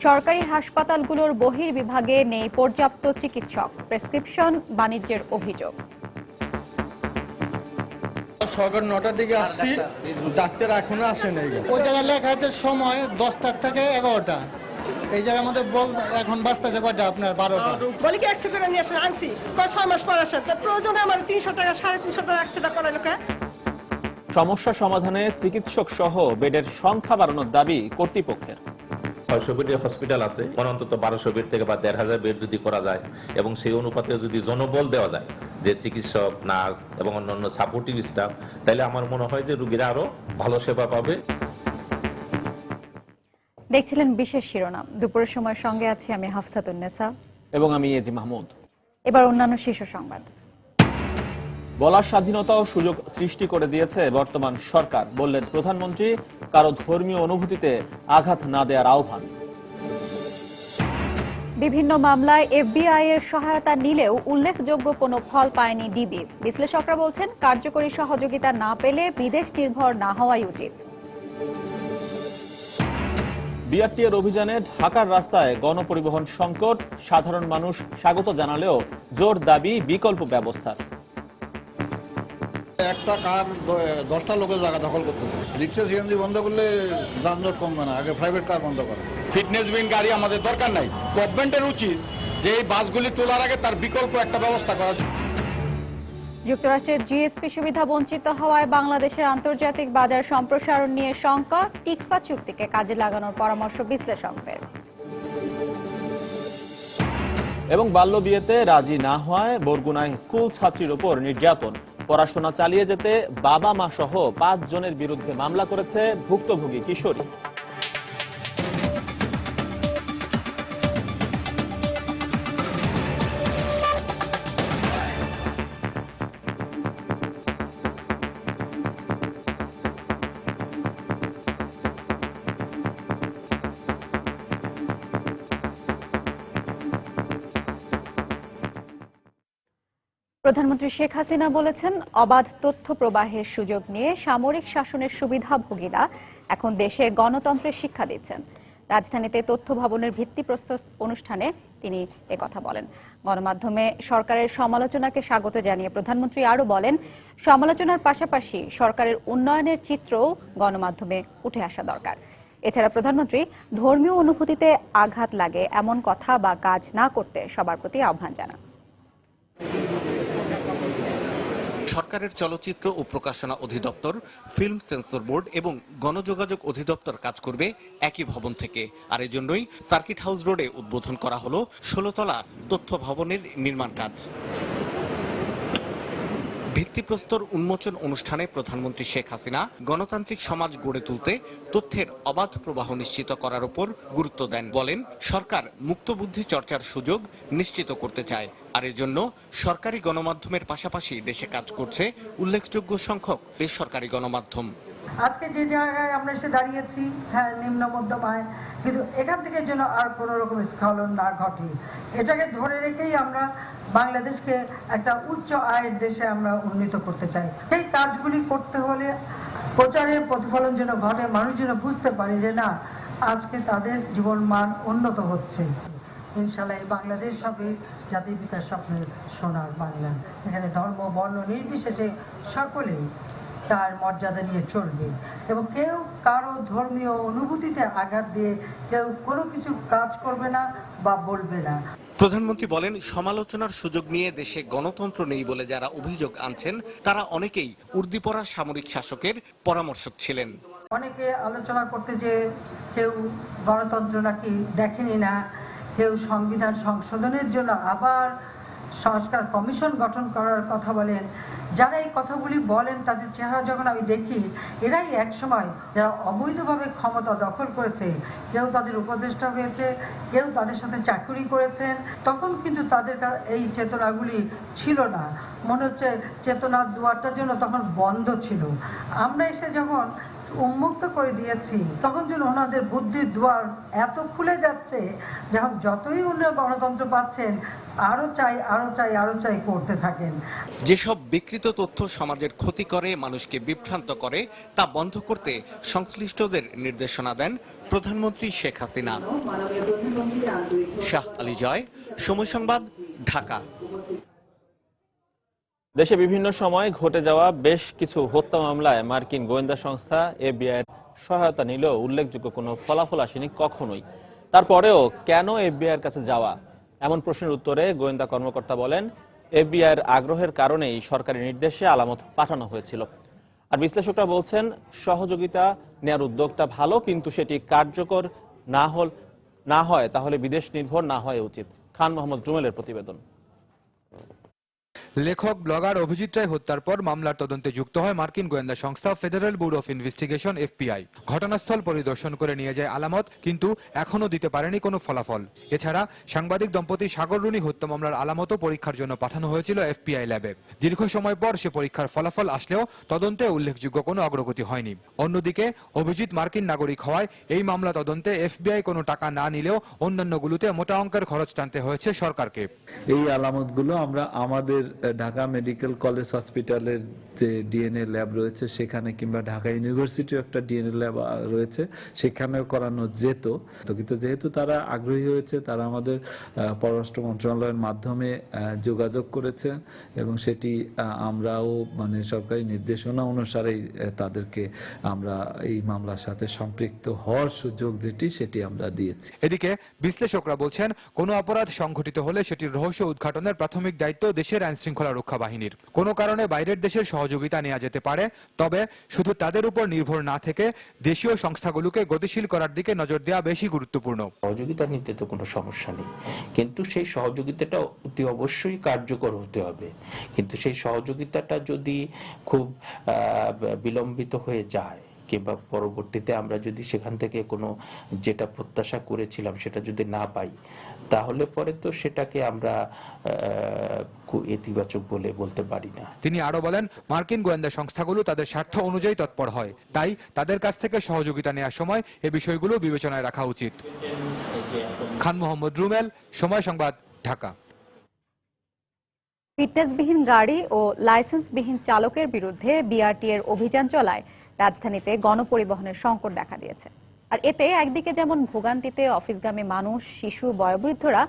সরকারি হাসপাতালগুলোর বহির্বিভাগে নেই পর্যাপ্ত চিকিৎসক, প্রেসক্রিপশন বাণিজ্যের অভিযোগ। সকাল 9টার দিকে আসছি, ডাক্তার এখনো আসে নাই। ওই জায়গায় লেখা আছে সময় 10টার থেকে 11টা। এই জায়গার মধ্যে এখন বাজতেছে কয়টা? আপনার 12টা। বলি কি 100 করে নিয়ে আসেন, আনছি 6 মাস পর আসেন, তো প্রয়োজনে আমার 300 টাকা 350 টাকা 100 টাকা করাইলো কে? সমস্যা সমাধানে চিকিৎসক সহ বেডের সংখ্যা বাড়ানোর দাবি কর্তৃপক্ষের। 600 বেডের হসপিটাল আছে, অন্তত 1200 বেড থেকে বা 1500 বেড যদি করা যায় এবং সেই অনুপাতে যদি জনবল দেওয়া যায়, যে চিকিৎসক, নার্স এবং অন্যান্য সাপোর্টিভ স্টাফ, তাহলে আমার মনে হয় যে রোগীরা আরো ভালো সেবা পাবে। দেখছিলেন বিশেষ শিরোনাম। দুপুরের সময় সঙ্গে আছি আমি হাফসাতুন্নেসা এবং আমি এজি মাহমুদ। এবার অন্যান্য শীর্ষ সংবাদ। বলার স্বাধীনতা ও সুযোগ সৃষ্টি করে দিয়েছে বর্তমান সরকার, বললেন প্রধানমন্ত্রী। কারো ধর্মীয় অনুভূতিতে আঘাত না দেওয়ার আহ্বান। বিভিন্ন মামলায় এফবিআই এর সহায়তা নিলেও উল্লেখযোগ্য কোনো ফল পায়নি ডিবি। বিশ্লেষকরা বলছেন, কার্যকরী সহযোগিতা না পেলে বিদেশ নির্ভর না হওয়াই উচিত। বিআরটি এর অভিযানে ঢাকার রাস্তায় গণপরিবহন সংকট, সাধারণ মানুষ স্বাগত জানালেও জোর দাবি বিকল্প ব্যবস্থার। একটা কার 10টা লোকের জায়গা দখল করতে হবে। রিক্সা সিএনজি বন্ধ করলে যানজট কমবে না, আগে প্রাইভেট কার বন্ধ করে। ফিটনেস বিন গাড়ি আমাদের দরকার নাই। গভর্নমেন্টের উচিত যে এই বাসগুলি তোলার আগে তার বিকল্প একটা ব্যবস্থা করা। যুক্তরাষ্ট্রের জিএসপি সুবিধা বঞ্চিত হওয়ায় বাংলাদেশের আন্তর্জাতিক বাজার সম্প্রসারণ নিয়ে শঙ্কা, টিকফা চুক্তিকে কাজে লাগানোর পরামর্শ বিশ্লেষকদের। এবং বাল্য বিয়েতে রাজি না হওয়ায় বরগুনায় স্কুল ছাত্রীর উপর নির্যাতন। পড়াশোনা চালিয়ে যেতে বাবা মা সহ 5 জনের বিরুদ্ধে মামলা করেছে ভুক্তভোগী কিশোরী। প্রধানমন্ত্রী শেখ হাসিনা বলেছেন, অবাধ তথ্য প্রবাহের সুযোগ নিয়ে সামরিক শাসনের সুবিধাভোগীরা এখন দেশে গণতন্ত্রের শিক্ষা দিচ্ছেন। রাজধানীতে তথ্য ভবনের ভিত্তিপ্রস্তর অনুষ্ঠানে তিনি একথা বলেন। গণমাধ্যমে সরকারের সমালোচনাকে স্বাগত জানিয়ে প্রধানমন্ত্রী আরও বলেন, সমালোচনার পাশাপাশি সরকারের উন্নয়নের চিত্রও গণমাধ্যমে উঠে আসা দরকার। এছাড়া প্রধানমন্ত্রী ধর্মীয় অনুভূতিতে আঘাত লাগে এমন কথা বা কাজ না করতে সবার প্রতি আহ্বান জানান। সরকারের চলচ্চিত্র ও প্রকাশনা অধিদপ্তর, ফিল্ম সেন্সর বোর্ড এবং গণযোগাযোগ অধিদপ্তর কাজ করবে একই ভবন থেকে। আর এজন্যই সার্কিট হাউস রোডে উদ্বোধন করা হলো 16 তলা তথ্য ভবনের নির্মাণ কাজ। ভিত্তিপ্রস্তর উন্মোচন অনুষ্ঠানে প্রধানমন্ত্রী শেখ হাসিনা গণতান্ত্রিক সমাজ গড়ে তুলতে তথ্যের অবাধ প্রবাহ নিশ্চিত করার উপর গুরুত্ব দেন। বলেন, সরকার মুক্তবুদ্ধি চর্চার সুযোগ নিশ্চিত করতে চায়, আর এজন্য সরকারি গণমাধ্যমের পাশাপাশি দেশে কাজ করছে উল্লেখযোগ্য সংখ্যক বেসরকারি গণমাধ্যম। আজকে যে জায়গায় আমরা এসে দাঁড়িয়েছি, হ্যাঁ নিম্ন মধ্যম আয়, কিন্তু এখান থেকে যেন আর কোনো রকম স্খলন না ঘটে, এটাকে ধরে রেখেই আমরা বাংলাদেশকে একটা উচ্চ আয়ের দেশে আমরা উন্নীত করতে চাই। এই কাজগুলি করতে হলে প্রচারের প্রতিফলন যেন ঘটে, মানুষ যেন বুঝতে পারে যে না, আজকে তাদের জীবন মান উন্নত হচ্ছে। ইনশাআল্লাহ এই বাংলাদেশ হবে জাতির পিতার স্বপ্নের সোনার বাংলা, এখানে ধর্ম বর্ণ নির্বিশেষে সকলেই তার মর্যাদা নিয়ে চলবে এবং কেউ কারো ধর্মীয় অনুভূতিতে আঘাত দিয়ে কেউ কোনো কিছু কাজ করবে না বা বলবে না। প্রধানমন্ত্রী বলেন, সমালোচনার সুযোগ নিয়ে দেশে গণতন্ত্র নেই বলে যারা অভিযোগ আনছেন তারা অনেকেই উর্দিপড়া সামরিক শাসকের পরামর্শক ছিলেন। অনেকে আলোচনা করতে যে কেউ গণতন্ত্র নাকি দেখেনি না, কেউ সংবিধান সংশোধনের জন্য আবার সংস্কার কমিশন গঠন করার কথা বলেন। যারা এই কথাগুলি বলেন তাদের চেহারা যখন আমি দেখি, এরাই একসময় যারা অবৈধভাবে ক্ষমতা দখল করেছে, কেউ তাদের উপদেষ্টা হয়েছে, কেউ তাদের সাথে চাকরি করেছেন, তখন কিন্তু তাদের এই চেতনাগুলি ছিল না। মনে হচ্ছে চেতনার দুয়ারটা যেন তখন বন্ধ ছিল। আমরা এসে যখন উন্মুক্ত করে দিয়েছি, তখন যেন ওনাদের বুদ্ধির দুয়ার এত খুলে যাচ্ছে, যখন যতই উন্নয়ন গণতন্ত্র পাচ্ছেন আরো চাই আরো চাই আরো চাই করতে থাকেন। যেসব বিকৃত তথ্য সমাজের ক্ষতি করে, মানুষকে বিভ্রান্ত করে, তা বন্ধ করতে সংশ্লিষ্টদের নির্দেশনা দেন প্রধানমন্ত্রী শেখ হাসিনা। শাহ আলী জয়, সময় সংবাদ, ঢাকা। দেশে বিভিন্ন সময় ঘটে যাওয়া বেশ কিছু হত্যা মামলায় মার্কিন গোয়েন্দা সংস্থা এফবিআই সহায়তা নিলেও উল্লেখযোগ্য কোনো ফলাফল আসেনি কখনোই। তারপরেও কেন এফবিআই এর কাছে যাওয়া, এমন প্রশ্নের উত্তরে গোয়েন্দা কর্মকর্তা বলেন, এফবিআই এর আগ্রহের কারণেই সরকারি নির্দেশে আলামত পাঠানো হয়েছিল। আর বিশ্লেষকরা বলছেন, সহযোগিতা নেয়ার উদ্যোগটা ভালো, কিন্তু সেটি কার্যকর না হয় তাহলে বিদেশ নির্ভর না হওয়া উচিত। খান মোহাম্মদ রুমেলের প্রতিবেদন। লেখক ব্লগার অভিজিৎ রায় হত্যার পর মামলার তদন্তে যুক্ত হয় মার্কিন গোয়েন্দা সংস্থা federal bureau of investigation FBI. ঘটনাস্থল পরিদর্শন করে নিয়ে যায় আলামত, কিন্তু এখনো দিতে পারেনি কোনো ফলাফল। এছাড়া সাংবাদিক দম্পতি সাগর রুনি হত্যা মামলার আলামতও পরীক্ষার জন্য পাঠানো হয়েছিল এফবিআই ল্যাবে। দীর্ঘ সময় পর সে পরীক্ষার ফলাফল আসলেও তদন্তে উল্লেখযোগ্য কোনো অগ্রগতি হয়নি। অন্যদিকে অভিজিৎ মার্কিন নাগরিক হওয়ায় এই মামলা তদন্তে এফবিআই কোনো টাকা না নিলেও অন্যান্যগুলোতে মোটা অঙ্কের খরচ টানতে হয়েছে সরকারকে। এই আলামতগুলো আমরা আমাদের ঢাকা মেডিকেল কলেজ হসপিটালের যে ডিএনএ ল্যাব রয়েছে সেখানে, কিংবা ঢাকা ইউনিভার্সিটিও একটা ডিএনএ ল্যাব রয়েছে, সেখানেও করানো যেত। কিন্তু যেহেতু তারা আগ্রহী হয়েছে, তারা আমাদের পররাষ্ট্র মন্ত্রণালয়ের মাধ্যমে যোগাযোগ করেছে এবং সেটি আমরাও সরকারি নির্দেশনা অনুসারেই তাদেরকে আমরা এই মামলার সাথে সম্পৃক্ত হওয়ার সুযোগ সেটি আমরা দিয়েছি। এদিকে বিশ্লেষকরা বলছেন, কোনো অপরাধ সংঘটিত হলে সেটির রহস্য উদ্ঘাটনের প্রাথমিক দায়িত্ব দেশের আইন শৃঙ্খলা রক্ষা বাহিনীর। কোনো কারণে বাইরের দেশের সহযোগিতা নেওয়া যেতে পারে, তবে শুধু তাদের উপর নির্ভর না থেকে দেশীয় সংস্থাগুলোকে গতিশীল করার দিকে নজর দেওয়া বেশি গুরুত্বপূর্ণ। সহযোগিতা নিতে তো কোনো সমস্যা নেই, কিন্তু সেই সহযোগিতাটা অতি অবশ্যই কার্যকর হতে হবে। কিন্তু সেই সহযোগিতাটা যদি খুব বিলম্বিত হয়ে যায়, কিংবা পরবর্তীতে আমরা যদি সেখান থেকে কোনো যেটা প্রত্যাশা করেছিলাম সেটা যদি না পাই, তাহলে পরে তো সেটাকে আমরা ইতিবাচক বলে বলতে পারি না। তিনি আরো বলেন, মার্কিন গোয়েন্দা সংস্থাগুলো তাদের স্বার্থ অনুযায়ী তৎপর হয়, তাই তাদের কাছ থেকে সহযোগিতা নেওয়ার সময় এ বিষয়গুলো বিবেচনায় রাখা উচিত। খান মোহাম্মদ রুমেল, সময় সংবাদ, ঢাকা। ফিটনেসবিহীন গাড়ি ও লাইসেন্সবিহীন চালকের বিরুদ্ধে বিআরটি এর অভিযান চলায় রাজধানীতে গণপরিবহনের সংকট দেখা দিয়েছে। আর এতে একদিকে যেমন ভোগান্তিতে অফিসগামী মানুষ, শিশু, বয়োবৃদ্ধরা,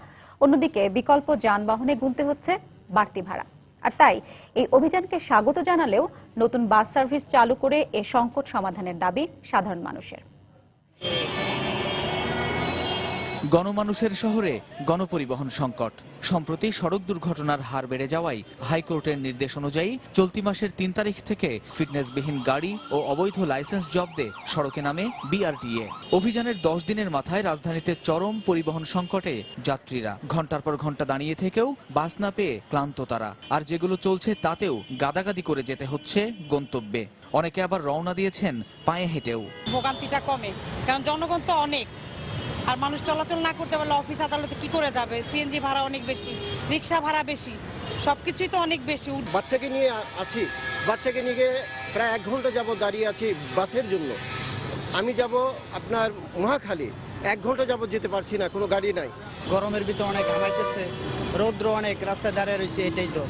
অন্যদিকে বিকল্প যানবাহনে গুনতে হচ্ছে বাড়তি ভাড়া। আর তাই এই অভিযানকে স্বাগত জানালেও নতুন বাস সার্ভিস চালু করে এ সংকট সমাধানের দাবি সাধারণ মানুষের। গণমানুষের শহরে গণপরিবহন সংকট। সম্প্রতি সড়ক দুর্ঘটনার হার বেড়ে যাওয়ায় হাইকোর্টের নির্দেশ অনুযায়ী চলতি মাসের ৩ তারিখ থেকে ফিটনেসবিহীন গাড়ি ও অবৈধ লাইসেন্স জব্দে সড়কে নামে বিআরটিএ। অভিযানের 10 দিনের মাথায় রাজধানীতে চরম পরিবহন সংকটে যাত্রীরা। ঘন্টার পর ঘন্টা দাঁড়িয়ে থেকেও বাস না পেয়ে ক্লান্ত তারা। আর যেগুলো চলছে তাতেও গাদাগাদি করে যেতে হচ্ছে গন্তব্যে। অনেকে আবার রওনা দিয়েছেন পায়ে হেঁটেও। ভোগান্তিটা কমে, কারণ জনগণ তো অনেক, আর মানুষ চলাচল না করতে পারলে অফিস আদালতে কি করে যাবে? সিএনজি ভাড়া অনেক বেশি, রিক্সা ভাড়া বেশি, সবকিছুই তো অনেক বেশি। বাচ্চাকে নিয়ে আছি, বাচ্চাকে নিয়ে প্রায় 1 ঘন্টা যাবো দাঁড়িয়ে আছি বাসের জন্য। আমি যাব আপনার মহাখালী, 1 ঘন্টা যাবো যেতে পারছি না, কোনো গাড়ি নাই। গরমের ভিতরে অনেক ঘামাইতেছে, রৌদ্র অনেক, রাস্তায় দাঁড়িয়ে রয়েছে, এটাই তো।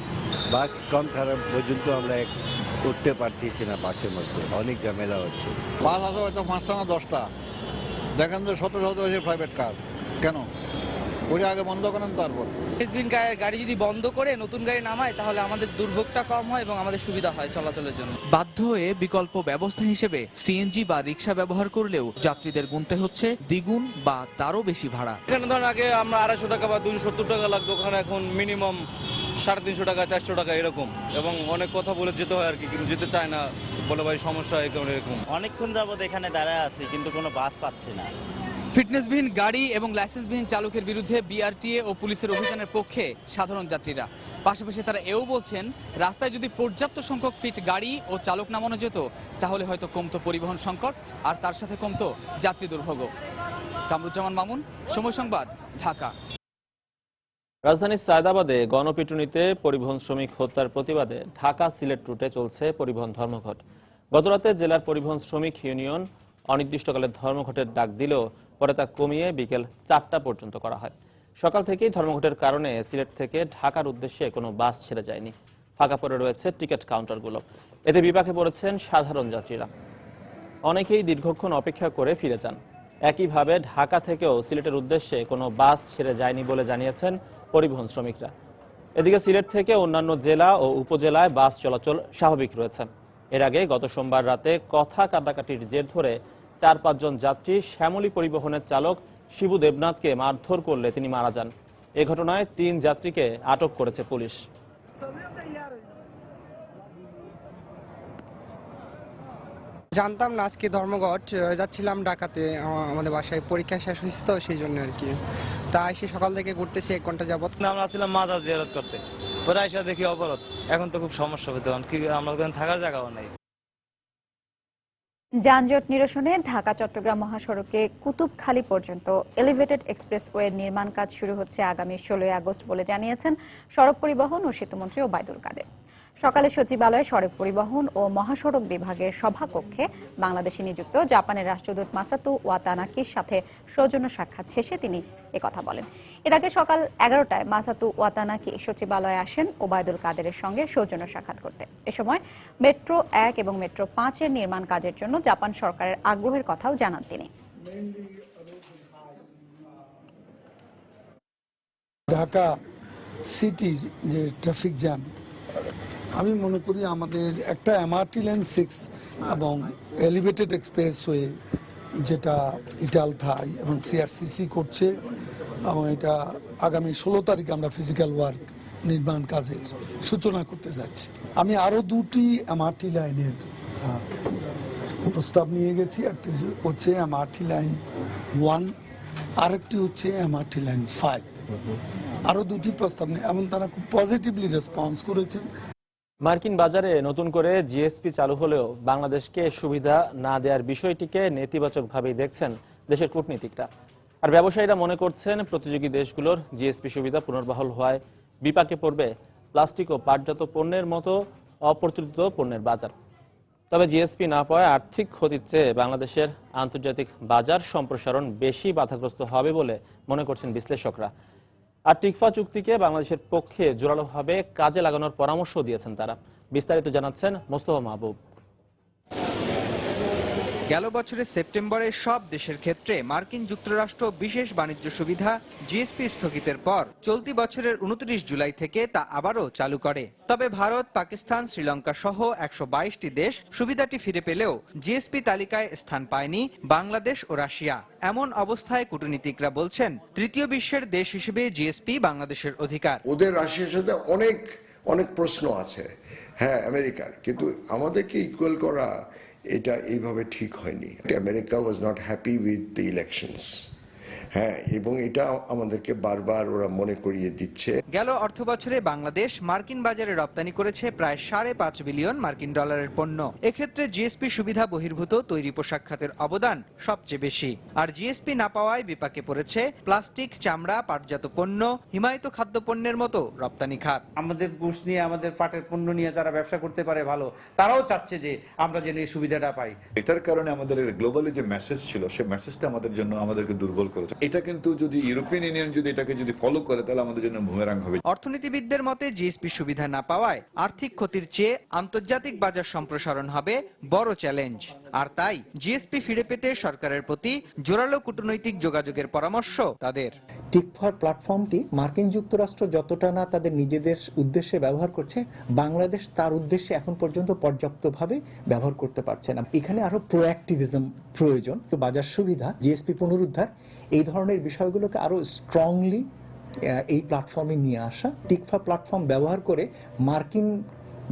বাস কম খারাপ পর্যন্ত আমরা উঠতে পারতেছি না, বাসের মধ্যে অনেক ঝামেলা হচ্ছে। বাস আছে হয়তো 5টা না 10টা, দেখেন যে শত শত হয়েছে প্রাইভেট কার। কেন ওই আগে বন্ধ করেন, তারপর গাড়ি যদি বন্ধ করে নতুন গাড়ি নামায় তাহলে আমাদের দুর্ভোগটা কম হয় এবং আমাদের সুবিধা হয় চলাচলের জন্য। বাধ্য হয়ে বিকল্প ব্যবস্থা হিসেবে সিএনজি বা রিক্সা ব্যবহার করলেও যাত্রীদের গুনতে হচ্ছে দ্বিগুণ বা তারও বেশি ভাড়া। এখানে ধরেন আগে আমরা 250 টাকা বা 270 টাকা লাগতো, ওখানে এখন মিনিমাম 350 টাকা 400 টাকা এরকম। এবং অনেক কথা বলে যেতে হয় আর কি, কিন্তু যেতে চায় না, বলে ভাই সমস্যা এরকম। অনেকক্ষণ যাবত এখানে দাঁড়ায় আছি, কিন্তু কোনো বাস পাচ্ছি না। ফিটনেসবিহীন গাড়ি এবং লাইসেন্সবিহীন চালকের বিরুদ্ধে বিআরটিএ ও পুলিশের অভিযানের পক্ষে সাধারণ যাত্রীরা। পাশাপাশি তারা এও বলছেন, রাস্তায় যদি পর্যাপ্ত সংখ্যক ফিট গাড়ি ও চালক নামানো যেত তাহলে হয়তো কমতো পরিবহন সংকট, আর তার সাথে কমতো যাত্রী দুর্ভোগ। কামরুজ্জামান মামুন, সময় সংবাদ, ঢাকা। রাজধানীর সায়দাবাদে গণপিটুনিতে পরিবহন শ্রমিক হত্যার প্রতিবাদে ঢাকা সিলেট রুটে চলছে পরিবহন ধর্মঘট। গতরাতে জেলার পরিবহন শ্রমিক ইউনিয়ন অনির্দিষ্টকালের ধর্মঘটের ডাক দিলেও পরে তা কমিয়ে বিকেল 4টা পর্যন্ত করা হয়। সকাল থেকেই ধর্মঘটের কারণে সিলেট থেকে ঢাকার উদ্দেশ্যে কোনো বাস ছেড়ে যায়নি। ফাঁকা পড়ে রয়েছে টিকিট কাউন্টারগুলো। এতে বিপাকে পড়েছেন সাধারণ যাত্রীরা। অনেকেই দীর্ঘক্ষণ অপেক্ষা করে ফিরে যান। একইভাবে ঢাকা থেকেও সিলেটের উদ্দেশ্যে কোনো বাস ছেড়ে যায়নি বলে জানিয়েছেন পরিবহন শ্রমিকরা। এদিকে সিলেট থেকে অন্যান্য জেলা ও উপজেলায় বাস চলাচল স্বাভাবিক রয়েছে। এর আগে গত সোমবার রাতে কথা কাটাকাটির জের ধরে 4-5 জন যাত্রী শ্যামলী পরিবহনের চালক শিবু দেবনাথকে মারধর করলে তিনি মারা যান। এ ঘটনায় 3 যাত্রীকে আটক করেছে পুলিশ। জানতাম না, আজকে ধর্মঘট যাচ্ছিলাম ঢাকাতে, আমাদের বাসায় পরীক্ষা শেষ হয়েছে তো সেই জন্য আর কি। তা এসে সকাল থেকে ঘুরতেছি 1 ঘন্টা যাবত। আমরা আসছিলাম মাজার জিয়ারত করতে, পরে এসে দেখি অবরোধ। এখন তো খুব সমস্যা হতে, কি আমরা থাকার জায়গাও নাই। যানজট নিরসনে ঢাকা চট্টগ্রাম মহাসড়কে কুতুবখালী পর্যন্ত এলিভেটেড এক্সপ্রেসওয়ের নির্মাণ কাজ শুরু হচ্ছে আগামী 16 আগস্ট বলে জানিয়েছেন সড়ক পরিবহন ও সেতুমন্ত্রী ওবায়দুল কাদের। সকালে সচিবালয়ে সড়ক পরিবহন ও মহাসড়ক বিভাগের সভাকক্ষে বাংলাদেশে নিযুক্ত জাপানের রাষ্ট্রদূত মাসাতো ওয়াতানাকির সাথে সৌজন্য সাক্ষাৎ শেষে তিনি একথা বলেন। এর আগে সকাল 11টায় মাসাতো ওয়াতানাকি সচিবালয়ে আসেন ওবায়দুল কাদেরের সঙ্গে সৌজন্য সাক্ষাৎ করতে। এ সময় মেট্রো 1 এবং মেট্রো 5 এর নির্মাণ কাজের জন্য জাপান সরকারের আগ্রহের কথাও জানান তিনি। ঢাকা সিটির যে ট্রাফিক জ্যাম, আমি মনে করি আমাদের একটা এমআরটি লাইন 6 এবং এলিভেটেড এক্সপ্রেসওয়ে যেটা ইটাল থাই এবং সিআরসিসি করছে, এবং এটা আগামী 16 তারিখে আমরা ফিজিক্যাল ওয়ার্ক নির্মাণ কাজের সূচনা করতে যাচ্ছি। আমি আরও 2টি এমআরটি লাইনের প্রস্তাব নিয়ে গেছি। একটি হচ্ছে এমআরটি লাইন 1, আরেকটি হচ্ছে এমআরটি লাইন 5। আরও 2টি প্রস্তাব নিয়ে, এবং তারা খুব পজিটিভলি রেসপন্স করেছেন। মার্কিন বাজারে নতুন করে জিএসপি চালু হলেও বাংলাদেশকে সুবিধা না দেওয়ার বিষয়টিকে নেতিবাচকভাবেই দেখছেন দেশের কূটনীতিকরা। আর ব্যবসায়ীরা মনে করছেন প্রতিযোগী দেশগুলোর জিএসপি সুবিধা পুনর্বহাল হওয়ায় বিপাকে পড়বে প্লাস্টিক ও পাটজাত পণ্যের মতো অপ্রচলিত পণ্যের বাজার। তবে জিএসপি না পাওয়ায় আর্থিক ক্ষতির চেয়ে বাংলাদেশের আন্তর্জাতিক বাজার সম্প্রসারণ বেশি বাধাগ্রস্ত হবে বলে মনে করছেন বিশ্লেষকরা। আর টিকফা চুক্তিকে বাংলাদেশের পক্ষে জোরালোভাবে কাজে লাগানোর পরামর্শ দিয়েছেন তারা। বিস্তারিত জানাচ্ছেন মোস্তফা মাহবুব। গেল বছরের সেপ্টেম্বরে সব দেশের ক্ষেত্রে মার্কিন যুক্তরাষ্ট্র বিশেষ বাণিজ্য সুবিধা জিএসপি স্থগিতের পর চলতি বছরের 29 জুলাই থেকে তা আবারও চালু করে। তবে ভারত, পাকিস্তান, শ্রীলঙ্কা সহ 122টি দেশ সুবিধাটি ফিরে পেলেও জিএসপি তালিকায় স্থান পায়নি বাংলাদেশ ও রাশিয়া। এমন অবস্থায় কূটনীতিকরা বলছেন, তৃতীয় বিশ্বের দেশ হিসেবে জিএসপি বাংলাদেশের অধিকার। ওদের রাশিয়ার সাথে অনেক প্রশ্ন আছে, হ্যাঁ আমেরিকার, কিন্তু আমাদেরকে ইকুয়াল করা এটা এইভাবে ঠিক হয়নি। America was not happy with the elections, হ্যাঁ, এবং এটা আমাদেরকে বারবার ওরা মনে করিয়ে দিচ্ছে। গেল অর্থ বছরে বাংলাদেশ মার্কিন বাজারে রপ্তানি করেছে প্রায় 5.5 বিলিয়ন মার্কিন ডলারের পণ্য। এক্ষেত্রে জিএসপি সুবিধা বহির্ভূত তৈরি পোশাক খাতের অবদান সবচেয়ে বেশি। আর জিএসপি না পাওয়ায় বিপাকে পড়েছে প্লাস্টিক, চামড়া, পাটজাত পণ্য, হিমায়িত খাদ্যপণ্যের মতো রপ্তানি খাত। আমাদের গুডস নিয়ে, আমাদের পাটের পণ্য নিয়ে যারা ব্যবসা করতে পারে ভালো, তারাও চাচ্ছে যে আমরা যেন এই সুবিধাটা পাই। এটার কারণে আমাদের গ্লোবালি যে মেসেজ ছিল, সেই মেসেজটা আমাদেরকে দুর্বল করেছে। এটা কিন্তু যদি ইউরোপিয়ান ইউনিয়ন যদি এটাকে ফলো করে, তাহলে আমাদের জন্য বুমেরাং হবে। অর্থনীতিবিদদের মতে জিএসপি সুবিধা না পাওয়ায় আর্থিক ক্ষতির চেয়ে আন্তর্জাতিক বাজার সম্প্রসারণ হবে বড় চ্যালেঞ্জ। আর তাই জিএসপি ফিরে পেতে সরকারের প্রতি জোরালো কূটনৈতিক যোগাযোগের পরামর্শ তাদের। টিকফার প্ল্যাটফর্মটি মার্কিন যুক্তরাষ্ট্র যতটা না তাদের নিজেদের উদ্দেশ্যে ব্যবহার করছে, বাংলাদেশ তার উদ্দেশ্যে এখন পর্যন্ত পর্যাপ্তভাবে ব্যবহার করতে পারছে না। এখানে আরো প্রোঅ্যাক্টিভিজম প্রয়োজন। বাজার সুবিধা, জিএসপি পুনরুদ্ধার, এই ধরনের বিষয়গুলোকে আরো স্ট্রংলি এই প্ল্যাটফর্মে নিয়ে আসা। টিকফা প্ল্যাটফর্ম ব্যবহার করে মার্কিন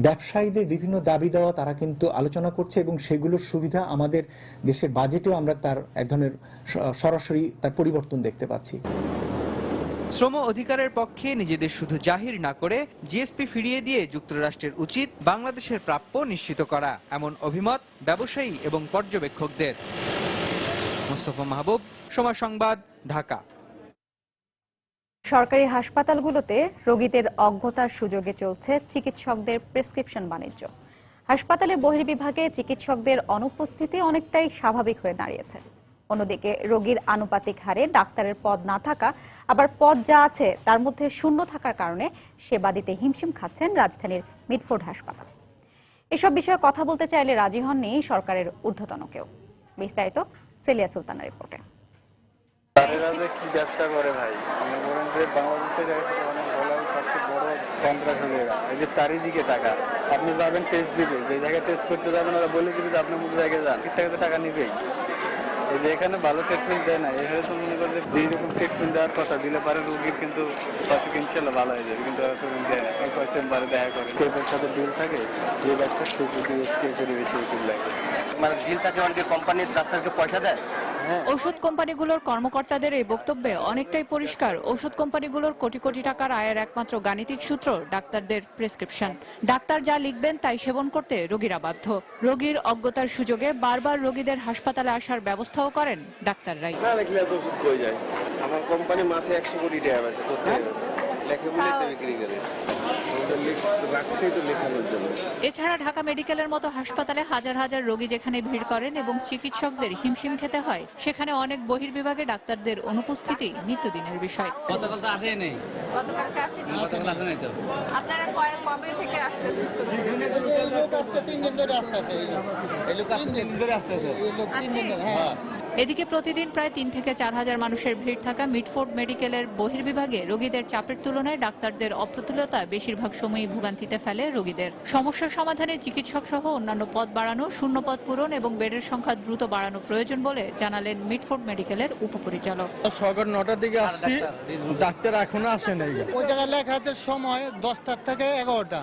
ব্যবসায়ীদের বিভিন্ন দাবি দেওয়া তারা কিন্তু আলোচনা করছে, এবং সেগুলোর সুবিধা আমাদের দেশের বাজেটেও আমরা তার এক ধরনের সরাসরি তার পরিবর্তন দেখতে পাচ্ছি। শ্রম অধিকারের পক্ষে নিজেদের শুধু জাহির না করে জিএসপি ফিরিয়ে দিয়ে যুক্তরাষ্ট্রের উচিত বাংলাদেশের প্রাপ্য নিশ্চিত করা, এমন অভিমত ব্যবসায়ী এবং পর্যবেক্ষকদের। মোস্তফা মাহবুব, সময় সংবাদ, ঢাকা। সরকারি হাসপাতালগুলোতে রোগীদের অজ্ঞতার সুযোগে চলছে চিকিৎসকদের প্রেসক্রিপশন বাণিজ্য। হাসপাতালের বহির্বিভাগে চিকিৎসকদের অনুপস্থিতি অনেকটাই স্বাভাবিক হয়ে দাঁড়িয়েছে। অন্যদিকে রোগীর আনুপাতিক হারে ডাক্তারের পদ না থাকা, আবার পদ যা আছে তার মধ্যে শূন্য থাকার কারণে সেবা দিতে হিমশিম খাচ্ছেন রাজধানীর মিডফোর্ড হাসপাতাল। এসব বিষয়ে কথা বলতে চাইলে রাজি হননি সরকারের ঊর্ধ্বতন কেউ। বিস্তারিত সেলিয়া সুলতানার রিপোর্টে। কি ব্যবসা করে ভাই, মনে করেন যে বাংলাদেশের অনেক বড় সবচেয়ে বড় সন্ত্রাস হলো এরা। এই যে চারিদিকে টাকা, আপনি যাবেন টেস্ট দিবে, যে জায়গায় টেস্ট করতে যাবেন ওরা বলে দিবে যে আপনি অমুক জায়গায় যান, ঠিক থেকে টাকা নিবেই। এই যে এখানে ভালো ট্রিটমেন্ট দেয় না, এখানে তো মনে করেন যে যেরকম ট্রিটমেন্ট দেওয়ার কথা দিলে পারে রোগীর কিন্তু অসুখ ইনশাল্লাহ ভালো হয়ে যাবে, কিন্তু দেয় না। চেম্বারে দেখা করে কেপের সাথে ডিল থাকে, যে ডাক্তার সে যদি স্কে করে বেশি ওষুধ লাগে, মানে ডিল থাকে অনেকে কোম্পানির ডাক্তারকে পয়সা দেয়। ওষুধ কোম্পানিগুলোর কর্মকর্তাদের এই বক্তব্যে অনেকটাই পরিষ্কার, ওষুধ কোম্পানিগুলোর কোটি কোটি টাকার আয়ের একমাত্র গাণিতিক সূত্র ডাক্তারদের প্রেসক্রিপশন। ডাক্তার যা লিখবেন তাই সেবন করতে রোগীরা বাধ্য। রোগীর অজ্ঞতার সুযোগে বারবার রোগীদের হাসপাতালে আসার ব্যবস্থাও করেন ডাক্তাররাই। না লিখলে এত ওষুধ কই যায়? আমার কোম্পানি মাসে 100 কোটি টাকা বেচে, কোথায় লেখে বলে বিক্রি করে। এছাড়া ঢাকা মেডিকেলের মতো হাসপাতালে হাজার হাজার রোগী যেখানে ভিড় করেন এবং চিকিৎসকদের হিমশিম খেতে হয়, সেখানে অনেক বহির্বিভাগে ডাক্তারদের অনুপস্থিতি নিত্যদিনের বিষয়। গতকাল তো আসে নেই, গতকালকে আসেনি, গতকাল আসে নাই তো। আপনারা কবে থেকে আসতেছেন? এই লোক আজকে 3 দিন ধরে আসতেছে। এই লোক আজকে 3 দিন ধরে আসতেছে। হ্যাঁ। এদিকে প্রতিদিন প্রায় 3 থেকে 4 হাজার মানুষের ভিড় থাকা মিটফোর্ড মেডিকেলের বহির্বিভাগে রোগীদের চাপের তুলনায় ডাক্তারদের অপ্রতুলতা বেশিরভাগ সময়ই ভোগান্তিতে ফেলে রোগীদের। সমস্যার সমাধানে চিকিৎসক সহ অন্যান্য পদ বাড়ানো, শূন্য পদ পূরণ এবং বেডের সংখ্যা দ্রুত বাড়ানো প্রয়োজন বলে জানালেন মিটফোর্ড মেডিকেলের উপপরিচালক। সকাল 9টার দিকে আসছি, ডাক্তার এখনো আসে নাই। ওই জায়গায় লেখা আছে সময় 10টা থেকে 11টা,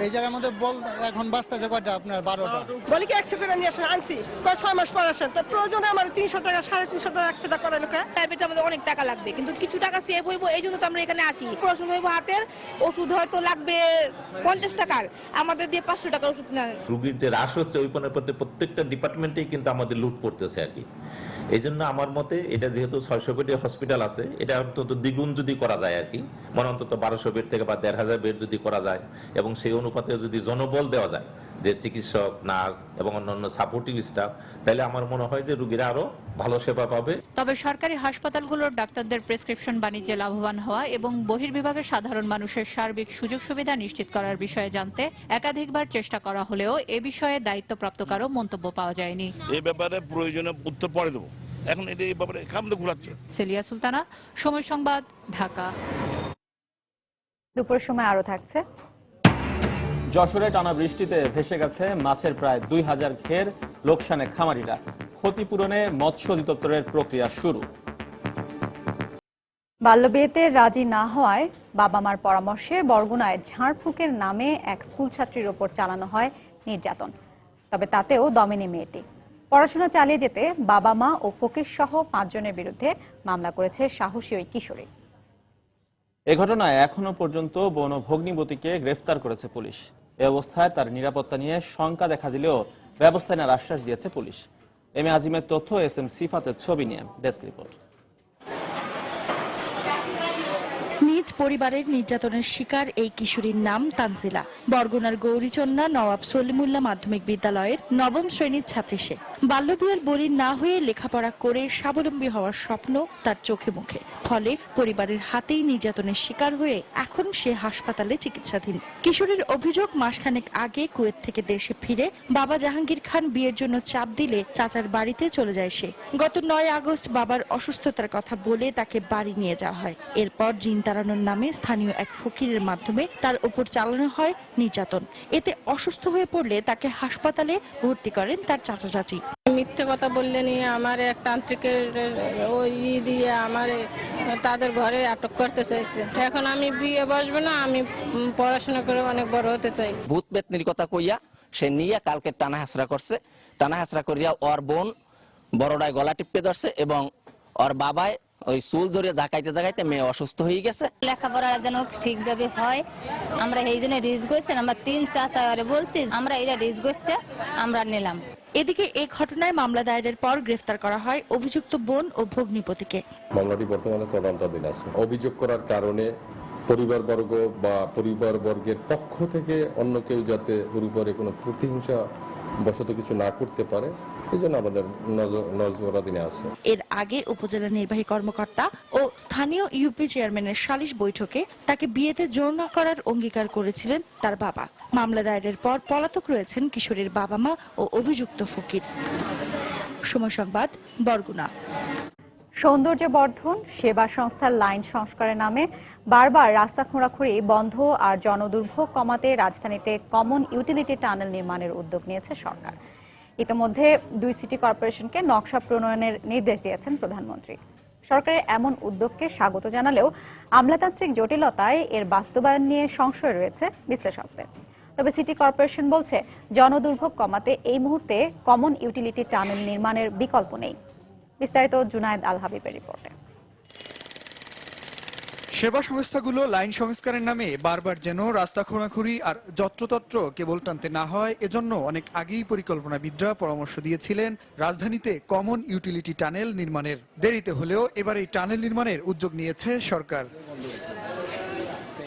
এই জায়গার মধ্যে বল এখন বাঁচতেছে কয়টা আপনার 12টা। বলি কি 100 করে নিয়ে আসেন, আনছি 6 মাস পর আসেন, তো প্রয়োজনে আমার 300 টাকা 350 টাকা 100 টাকা করে লোকে। প্রাইভেটে আমাদের অনেক টাকা লাগবে, কিন্তু কিছু টাকা সেভ হইব, এই জন্য তো আমরা এখানে আসি। পড়াশোনা হইব হাতের, ওষুধ হয়তো লাগবে 50 টাকার, আমাদের দিয়ে 500 টাকার ওষুধ না। রোগীর যে হ্রাস হচ্ছে ওই প্রত্যেকটা ডিপার্টমেন্টেই কিন্তু আমাদের লুট পড়তেছে আর কি। এই জন্য আমার মতে এটা যেহেতু 600 কোটি হসপিটাল আছে, এটা অন্তত দ্বিগুণ যদি করা যায় আর কি, মানে অন্তত 1200 বেড থেকে বা 1500 বেড যদি করা যায় এবং সেই অনুপাতে যদি জনবল দেওয়া যায়, যে চিকিৎসক, নার্স এবং অন্যান্য সাপোর্টিভ স্টাফ, তাহলে আমার মনে হয় যে রোগীরা আরো ভালো সেবা পাবে। তবে সরকারি হাসপাতালগুলোর ডাক্তারদের প্রেসক্রিপশন বাণিজ্যে লাভবান হওয়া এবং বহির্বিভাগের সাধারণ মানুষের সার্বিক সুযোগ সুবিধা নিশ্চিত করার বিষয়ে জানতে একাধিকবার চেষ্টা করা হলেও এ বিষয়ে দায়িত্বপ্রাপ্ত কারো মন্তব্য পাওয়া যায়নি। এই ব্যাপারে প্রয়োজনীয় উত্তর পরে দেবো, এখন এটা এই ব্যাপারে কামড়ে ঘুরাচ্ছে। সেলিয়া সুলতানা, সময় সংবাদ, ঢাকা। দুপুরের সময় আরো থাকছে। যশোরে টানা বৃষ্টিতে ভেসে গেছে মাছের প্রায় 2000 ঘের, লোকসানে খামারিরা। ক্ষতিপূরণে মৎস্য অধিদপ্তরের প্রক্রিয়া শুরু। বাল্যবিয়েতে রাজি না হওয়ায় বাবা মার পরামর্শে বরগুনায় ঝাড়ফুঁকের নামে এক স্কুল ছাত্রীর ওপর চালানো হয় নির্যাতন। তবে তাতেও দমেনি মেয়েটি। পড়াশোনা চালিয়ে যেতে বাবা মা ও ফকির সহ 5 জনের বিরুদ্ধে মামলা করেছে সাহসী ওই কিশোরী। এ ঘটনায় এখনো পর্যন্ত বোন ও ভগ্নিপতিকে গ্রেফতার করেছে পুলিশ। এ অবস্থায় তার নিরাপত্তা নিয়ে শঙ্কা দেখা দিলেও ব্যবস্থা নেওয়ার আশ্বাস দিয়েছে পুলিশ। এম এ আজিমের তথ্য, SM সিফাতের ছবি নিয়ে ডেস্ক রিপোর্ট। নিজ পরিবারের নির্যাতনের শিকার এই কিশোরীর নাম তানজিলা। বরগুনার গৌরীচন্না নওয়াব সলিমুল্লাহ মাধ্যমিক বিদ্যালয়ের 9ম শ্রেণীর ছাত্রী সে। বাল্যবিয়ের বলি না হয়ে লেখাপড়া করে স্বাবলম্বী হওয়ার স্বপ্ন তার চোখে মুখে। ফলে পরিবারের হাতেই নির্যাতনের শিকার হয়ে এখন সে হাসপাতালে চিকিৎসাধীন। কিশোরীর অভিযোগ, মাসখানেক আগে কুয়েত থেকে দেশে ফিরে বাবা জাহাঙ্গীর খান বিয়ের জন্য চাপ দিলে চাচার বাড়িতে চলে যায় সে। গত 9 আগস্ট বাবার অসুস্থতার কথা বলে তাকে বাড়ি নিয়ে যাওয়া হয়। এরপর জিন তাড়ানোর নামে স্থানীয় এক ফকিরের মাধ্যমে তার উপর চালানো হয় নির্যাতন। এতে অসুস্থ হয়ে পড়লে তাকে হাসপাতালে ভর্তি করেন তার চাচা চাচি। মিথ্যে কথা বললে নিয়ে আমার এক তান্ত্রিকের ওই দিয়ে আমার তাদের ঘরে আটক করতে চাইছে। এখন আমি বিয়ে বসবো না, আমি পড়াশোনা করে অনেক বড় হতে চাই। ভূত পেতনির কথা কইয়া সে নিয়ে কালকে টানা হাসরা করছে। টানা হাসরা করিয়া ওর বোন বড়টায় গলা টিপে ধরছে এবং ওর বাবায় ওই চুল ধরে জাগাইতে জাগাইতে মেয়ে অসুস্থ হয়ে গেছে। লেখাপড়া যেন ঠিকভাবে হয়, আমরা এই জন্য রিস্ক করছি। আমরা 3 চাচা বলছি আমরা এটা রিস্ক করছে, আমরা নিলাম। এদিকে এই ঘটনায় মামলা দায়েরের পর গ্রেফতার করা হয় অভিযুক্ত বোন ও ভগ্নিপতিকে। মামলাটি বর্তমানে তদন্তাধীন আছে। অভিযোগ করার কারণে পরিবারবর্গ বা পরিবারবর্গের পক্ষ থেকে অন্য কেউ যাতে ওর উপরে কোনো প্রতিহিংসা বশত কিছু না করতে পারে, এই জন্য আমাদের নজরাধীনে আছে। এর আগে উপজেলা নির্বাহী কর্মকর্তা ও স্থানীয় ইউপি চেয়ারম্যানের সালিশ বৈঠকে তাকে বিয়েতে যৌন করার অঙ্গীকার করেছিলেন তার বাবা। মামলা দায়েরের পর পলাতক রয়েছেন কিশোরীর বাবা মা ও অভিযুক্ত ফকির। সময় সংবাদ, বরগুনা। সৌন্দর্য বর্ধন সেবা সংস্থার লাইন সংস্কারের নামে বারবার রাস্তা খোঁড়াখুঁড়ি বন্ধ আর জনদুর্ভোগ কমাতে রাজধানীতে কমন ইউটিলিটি টানেল নির্মাণের উদ্যোগ নিয়েছে সরকার। ইতিমধ্যে 2 সিটি কর্পোরেশনকে নকশা প্রণয়নের নির্দেশ দিয়েছেন প্রধানমন্ত্রী। সরকারের এমন উদ্যোগকে স্বাগত জানালেও আমলাতান্ত্রিক জটিলতায় এর বাস্তবায়ন নিয়ে সংশয় রয়েছে বিশ্লেষকদের। তবে সিটি কর্পোরেশন বলছে জনদুর্ভোগ কমাতে এই মুহূর্তে কমন ইউটিলিটি টানেল নির্মাণের বিকল্প নেই। বিস্তারিত জুনায়েদ আল হাবিবের রিপোর্টে। সেবা সংস্থাগুলো লাইন সংস্কারের নামে বারবার যেন রাস্তা খোঁড়াখুঁড়ি আর যত্রতত্র কেবল টানতে না হয়, এজন্য অনেক আগেই পরিকল্পনাবিদরা পরামর্শ দিয়েছিলেন রাজধানীতে কমন ইউটিলিটি টানেল নির্মাণের। দেরিতে হলেও এবার এই টানেল নির্মাণের উদ্যোগ নিয়েছে সরকার।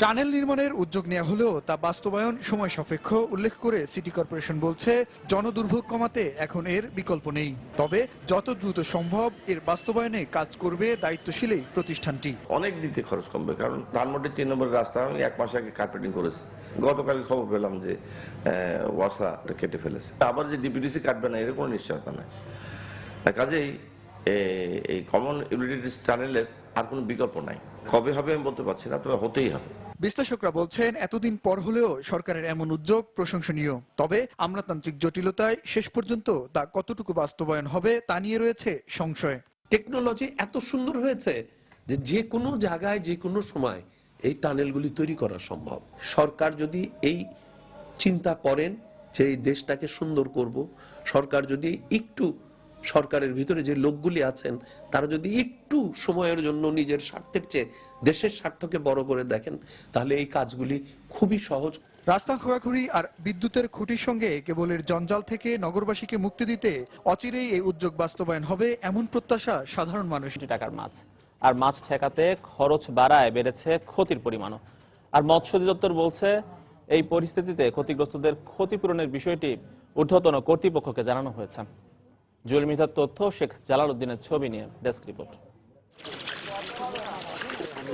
টানেল নির্মাণের উদ্যোগ নেওয়া হলেও তা বাস্তবায়ন সময় সাপেক্ষ উল্লেখ করে সিটি কর্পোরেশন বলছে জনদুর্ভোগ কমাতে এখন এর বিকল্প নেই। তবে যত দ্রুত সম্ভব এর বাস্তবায়নে কাজ করবে দায়িত্বশীল এই প্রতিষ্ঠানটি। অনেক দিতে খরচ কমবে, কারণ ধানমন্ডি 3 নম্বর রাস্তা আমি 1 মাস আগে কার্পেটিং করেছি। গতকাল খবর পেলাম যে ওয়াসা কেটে ফেলেছে, আবার যে ডিপিডিসি কাটবে না এর কোনো নিশ্চয়তা নাই। কাজেই এই কমন ইউটিলিটি টানেলের আর কোনো বিকল্প নাই। কবে হবে আমি বলতে পারছি না, তবে হতেই হবে। বিশ্লেষকরা বলছেন এতদিন পর হলেও সরকারের এমন উদ্যোগ প্রশংসনীয়। তবে আমলাতান্ত্রিক জটিলতায় শেষ পর্যন্ত তা কতটুকু বাস্তবায়ন হবে তা নিয়ে রয়েছে সংশয়। টেকনোলজি এত সুন্দর হয়েছে যে যে কোনো জায়গায় যে কোনো সময় এই টানেলগুলি তৈরি করা সম্ভব। সরকার যদি এই চিন্তা করেন যে এই দেশটাকে সুন্দর করব, সরকার যদি একটু সরকারের ভিতরে যে লোকগুলি আছেন তারা যদি একটু সময়ের জন্য নিজের স্বার্থের চেয়ে দেশের স্বার্থকে বড় করে দেখেন, তাহলে এই কাজগুলি খুবই সহজ। রাস্তা খোঁড়াখুঁড়ি আর বিদ্যুতের খুঁটির সঙ্গে কেবলের জঞ্জাল থেকে নগরবাসীকে মুক্তি দিতে অচিরেই এই উদ্যোগ বাস্তবায়ন হবে এমন প্রত্যাশা সাধারণ মানুষ। টাকার মাছ আর মাছ ঠেকাতে খরচ বাড়ায় বেড়েছে ক্ষতির পরিমাণও। আর মৎস্য অধিদপ্তর বলছে এই পরিস্থিতিতে ক্ষতিগ্রস্তদের ক্ষতিপূরণের বিষয়টি ঊর্ধ্বতন কর্তৃপক্ষকে জানানো হয়েছে। জুয়েল মিথার তথ্য, শেখ জালাল উদ্দিনের ছবি নিয়ে ডেস্ক রিপোর্ট।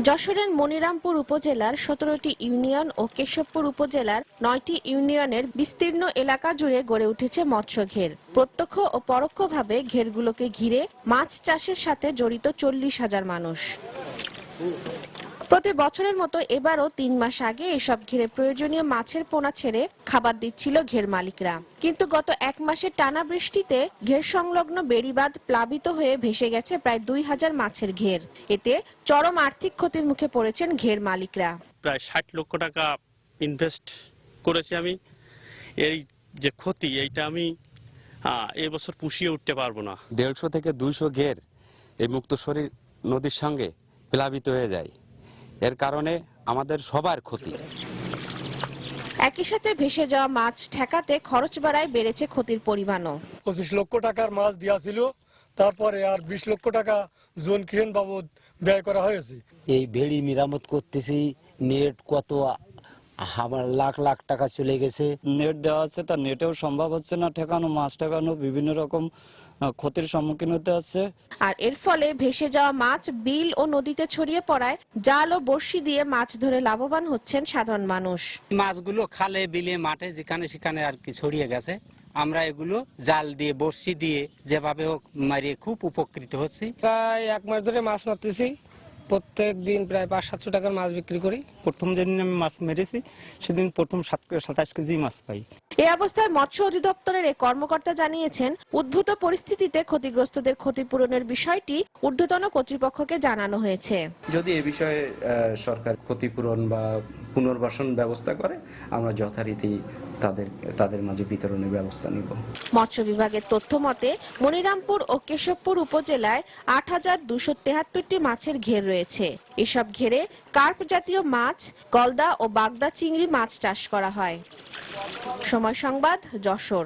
যশোরের মনিরামপুর উপজেলার 17টি ইউনিয়ন ও কেশবপুর উপজেলার 9টি ইউনিয়নের বিস্তীর্ণ এলাকা জুড়ে গড়ে উঠেছে মৎস্য ঘের। প্রত্যক্ষ ও পরোক্ষভাবে ঘেরগুলোকে ঘিরে মাছ চাষের সাথে জড়িত 40,000 মানুষ। প্রতি বছরের মতো এবারও 3 মাস আগে এসব ঘেরে প্রয়োজনীয় মাছের পোনা ছেড়ে খাবার দিচ্ছিল ঘের মালিকরা। কিন্তু গত 1 মাসের টানা বৃষ্টিতে ঘের সংলগ্ন বেড়িবাঁধ প্লাবিত হয়ে ভেসে গেছে প্রায় 2000 মাছের ঘের। এতে চরম আর্থিক ক্ষতির মুখে পড়েছেন ঘের মালিকরা। প্রায় 60 লক্ষ টাকা ইনভেস্ট করেছি আমি। এই যে ক্ষতি, এইটা আমি এবছর পুষিয়ে উঠতে পারবো না। 150 থেকে 200 ঘের এই মুক্তসরী নদীর সঙ্গে প্লাবিত হয়ে যায়। এর কারণে আমাদের সবার ক্ষতি। একই সাথে ভেসে যাওয়া মাছ ঠেকাতে খরচ বাড়ায় বেড়েছে ক্ষতির পরিমাণও। 25 লক্ষ টাকার মাছ দিয়েছিল, তারপরে আর 20 লক্ষ টাকা জোন ক্রেন বাবদ ব্যয় করা হয়েছে। এই ভেড়ি মেরামত করতেছি, নেট কত আমার লাখ লাখ টাকা চলে গেছে। নেট দেওয়া আছে, তার নেটেও সম্ভব হচ্ছে না ঠেকানো, মাছ ঠেকানো, বিভিন্ন রকম ক্ষতির সম্মুখীন হতে হচ্ছে। আর এর ফলে ভেসে যাওয়া মাছ বিল ও নদীতে ছড়িয়ে পড়ায় জাল ও বড়শি দিয়ে মাছ ধরে লাভবান হচ্ছেন সাধারণ মানুষ। মাছগুলো খালে বিলে মাঠে যেখানে সেখানে আর কি ছড়িয়ে গেছে। আমরা এগুলো জাল দিয়ে বড়শি দিয়ে যেভাবে হোক মারিয়ে খুব উপকৃত হচ্ছি। প্রায় 1 মাস ধরে মাছ মারতেছি, প্রত্যেক দিন প্রায় 500-700 টাকার মাছ বিক্রি করি। প্রথম যেদিন আমি মাছ মেরেছি সেদিন প্রথম 27 কেজি মাছ পাই। এই অবস্থায় মৎস্য অধিদপ্তরের এই কর্মকর্তা জানিয়েছেন উদ্ভূত পরিস্থিতিতে ক্ষতিগ্রস্তদের ক্ষতিপূরণের বিষয়টি ঊর্ধ্বতন কর্তৃপক্ষকে জানানো হয়েছে। যদি এ বিষয়ে সরকার ক্ষতিপূরণ বা পুনর্বাসন ব্যবস্থা করে, আমরা যথারীতি তাদের মাঝে বিতরণের ব্যবস্থা নিব। মৎস্য বিভাগের তথ্য মতে মনিরামপুর ও কেশবপুর উপজেলায় 8273টি মাছের ঘের রয়েছে। এসব ঘেরে কার্প জাতীয় মাছ, গলদা ও বাগদা চিংড়ি মাছ চাষ করা হয়। সময় সংবাদ, যশোর।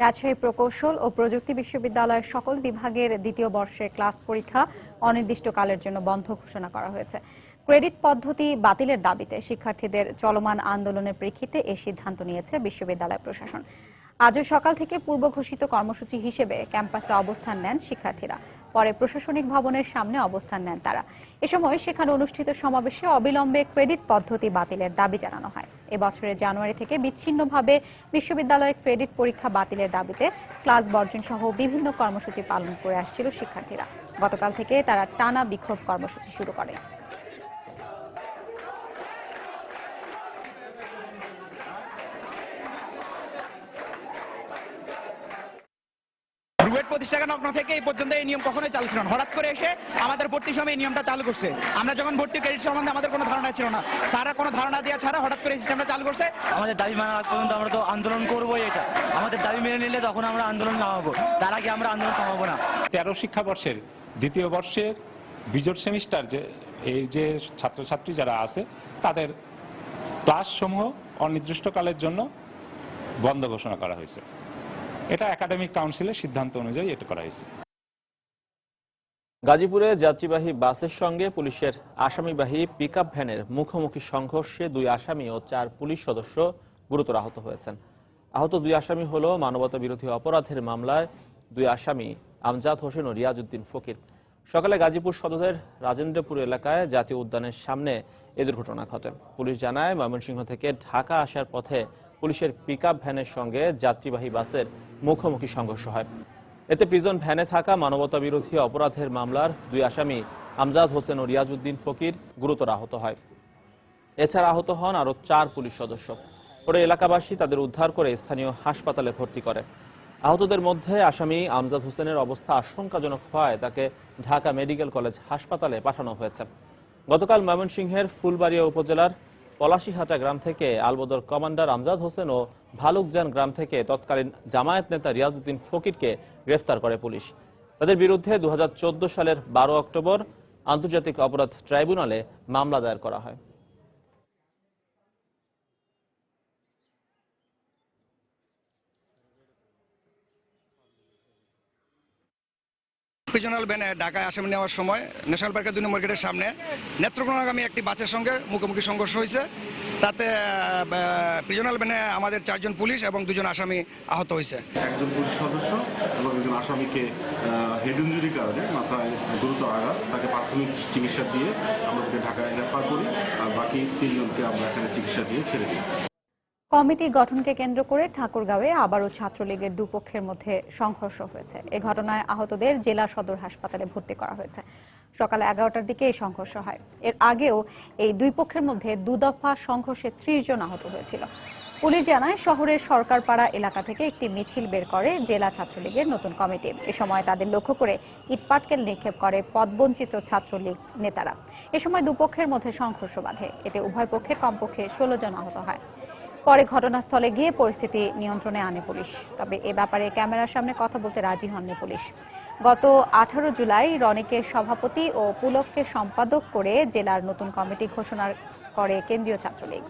রাজশাহী প্রকৌশল ও প্রযুক্তি বিশ্ববিদ্যালয়ের সকল বিভাগের দ্বিতীয় বর্ষের ক্লাস পরীক্ষা অনির্দিষ্টকালের জন্য বন্ধ ঘোষণা করা হয়েছে। ক্রেডিট পদ্ধতি বাতিলের দাবিতে শিক্ষার্থীদের চলমান আন্দোলনের প্রেক্ষিতে এই সিদ্ধান্ত নিয়েছে বিশ্ববিদ্যালয় প্রশাসন। আজও সকাল থেকে পূর্ব ঘোষিত কর্মসূচি হিসেবে ক্যাম্পাসে অবস্থান নেন শিক্ষার্থীরা। পরে প্রশাসনিক ভবনের সামনে অবস্থান নেন তারা। এ সময় সেখানে অনুষ্ঠিত সমাবেশে অবিলম্বে ক্রেডিট পদ্ধতি বাতিলের দাবি জানানো হয়। এবছরের জানুয়ারি থেকে বিচ্ছিন্নভাবে বিশ্ববিদ্যালয়ের ক্রেডিট পরীক্ষা বাতিলের দাবিতে ক্লাস বর্জন সহ বিভিন্ন কর্মসূচি পালন করে আসছিল শিক্ষার্থীরা। গতকাল থেকে তারা টানা বিক্ষোভ কর্মসূচি শুরু করে। রুয়েট প্রতিষ্ঠা লগ্ন থেকে এই পর্যন্ত এই নিয়ম কখনোই চালু ছিল না। হঠাৎ করে এসে আমাদের ভর্তির সময় এই নিয়মটা চালু করছে। আমরা যখন ভর্তি ক্রেডিট সম্বন্ধে আমাদের কোনো ধারণা ছিল না, স্যাররা কোনো ধারণা দেওয়া ছাড়া হঠাৎ করে এই সিস্টেমটা চালু করছে। আমাদের দাবি মানা পর্যন্ত আমরা তো আন্দোলন করবোই, এটা আমাদের দাবি মেনে নিলে তখন আমরা আন্দোলন নামাবো, তার আগে আমরা আন্দোলন থামাবো না। 13 শিক্ষাবর্ষের দ্বিতীয় বর্ষের বিজোড় সেমিস্টার যে এই যে ছাত্রছাত্রী যারা আছে তাদের ক্লাস সমূহ অনির্দিষ্টকালের জন্য বন্ধ ঘোষণা করা হয়েছে। এটা একাডেমিক কাউন্সিলের সিদ্ধান্ত অনুযায়ী এটা করা হয়েছে। গাজীপুরে যাত্রীবাহী বাসের সঙ্গে পুলিশের আসামিবাহী পিকআপ ভ্যানের মুখোমুখি সংঘর্ষে 2 আসামি ও 4 পুলিশ সদস্য গুরুতর আহত হয়েছেন। আহত 2 আসামি হল মানবতা বিরোধী অপরাধের মামলায় 2 আসামি আমজাদ হোসেন ও রিয়াজউদ্দিন ফকির। সকালে গাজীপুর সদরের রাজেন্দ্রপুর এলাকায় জাতীয় উদ্যানের সামনে এ দুর্ঘটনা ঘটে। পুলিশ জানায়, ময়মনসিংহ থেকে ঢাকা আসার পথে পুলিশের পিকআপ ভ্যানের সঙ্গে যাত্রীবাহী বাসের মুখোমুখি সংঘর্ষ হয়। এতে প্রিজন ভ্যানে থাকা মানবতা বিরোধী অপরাধের মামলার 2 আসামি আমজাদ হোসেন ও রিয়াজউদ্দিন ফকির গুরুতর আহত হয়। এছাড়া আহত হন আরো 4 পুলিশ সদস্য। পরে এলাকাবাসী তাদের উদ্ধার করে স্থানীয় হাসপাতালে ভর্তি করে। আহতদের মধ্যে আসামি আমজাদ হোসেনের অবস্থা আশঙ্কাজনক হওয়ায় তাকে ঢাকা মেডিকেল কলেজ হাসপাতালে পাঠানো হয়েছে। গতকাল ময়মনসিংহের ফুলবাড়িয়া উপজেলার পলাশীহাটা গ্রাম থেকে আলবদর কমান্ডার আমজাদ হোসেন ও ভালুকজান গ্রাম থেকে তৎকালীন জামায়াত নেতা রিয়াজউদ্দিন ফকিরকে গ্রেফতার করে পুলিশ। তাদের বিরুদ্ধে 2014 সালের 12 অক্টোবর আন্তর্জাতিক অপরাধ ট্রাইব্যুনালে মামলা দায়ের করা হয়। প্রিজনাল ভ্যানে ঢাকায় আসামি নেওয়ার সময় ন্যাশনাল পার্কের 2 নম্বর গেটের সামনে নেত্রকোনাগামী একটি বাসের সঙ্গে মুখোমুখি সংঘর্ষ হয়েছে। তাতে প্রিজনাল ভ্যানে আমাদের 4 জন পুলিশ এবং 2 জন আসামি আহত হয়েছে। একজন পুলিশ সদস্য এবং একজন আসামিকে হেড ইঞ্জুরির কারণে মাথায় গুরুতর আঘাত, তাকে প্রাথমিক চিকিৎসা দিয়ে আমাদেরকে ঢাকায় রেফার করি, আর বাকি 3 জনকে আমরা এখানে চিকিৎসা দিয়ে ছেড়ে দিই। কমিটি গঠনকে কেন্দ্র করে ঠাকুরগাঁওয়ে আবারও ছাত্রলীগের দুপক্ষের মধ্যে সংঘর্ষ হয়েছে। এ ঘটনায় আহতদের জেলা সদর হাসপাতালে ভর্তি করা হয়েছে। সকাল 11টার দিকে এই সংঘর্ষ হয়। এর আগেও এই 2 পক্ষের মধ্যে 2 দফা সংঘর্ষে 30 জন আহত হয়েছিল। পুলিশ জানায়, শহরের সরকারপাড়া এলাকা থেকে একটি মিছিল বের করে জেলা ছাত্রলীগের নতুন কমিটি। এ সময় তাদের লক্ষ্য করে ইটপাটকেল নিক্ষেপ করে পদবঞ্চিত ছাত্রলীগ নেতারা। এ সময় দুপক্ষের মধ্যে সংঘর্ষ বাধে। এতে উভয় পক্ষের কমপক্ষে 16 জন আহত হয়। পরে ঘটনাস্থলে গিয়ে পরিস্থিতি নিয়ন্ত্রণে আনে পুলিশ। তবে এ ব্যাপারে ক্যামেরার সামনে কথা বলতে রাজি হননি পুলিশ। গত 18 জুলাই রনিকে সভাপতি ও পুলককে সম্পাদক করে জেলার নতুন কমিটি ঘোষণা করে কেন্দ্রীয় ছাত্রলীগ।